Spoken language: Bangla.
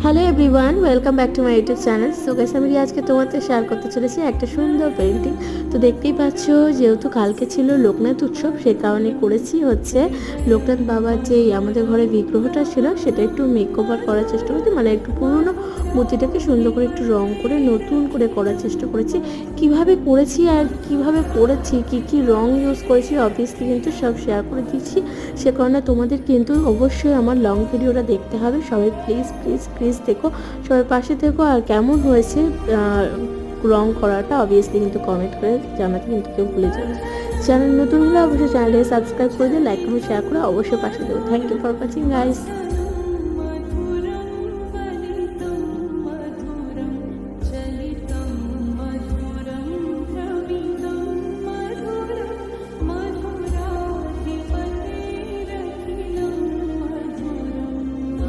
Hello everyone, welcome back to my YouTube channel. So guys, আমি আজকে তোমাদের শেয়ার করতে চলেছি একটা সুন্দর পেন্টিং। তো দেখতেই পাচ্ছ, যেহেতু কালকে ছিল লোকনাথ উৎসব, সে কারণে করেছি হচ্ছে লোকনাথ বাবার যে আমাদের ঘরে বিগ্রহটা ছিল সেটা একটু মেকওভার করার চেষ্টা করেছি, মানে একটু পুরনো মূর্তিটাকে সুন্দর করে একটু রং করে নতুন করে করার চেষ্টা করেছি। কিভাবে করেছি আর কিভাবে করেছি, কি কি রং ইউজ করেছি অবভিয়াসলি কিন্তু সব শেয়ার করে দিচ্ছি। সে কারণে তোমাদের কিন্তু অবশ্যই আমার লং ভিডিওটা দেখতে হবে। সবাই প্লিজ প্লিজ প্লিজ দেখো, সবাই পাশে থেকো। আর কেমন হয়েছে রং করাটা অবভিয়াসলি কিন্তু কমেন্ট করে জানাতে কিন্তু কেউ ভুলে যাবে। চ্যানেল নতুন হলে অবশ্যই চ্যানেলটাকে সাবস্ক্রাইব করে দিয়ে লাইক করে শেয়ার করে অবশ্যই পাশে দেবো। Thank you for watching guys.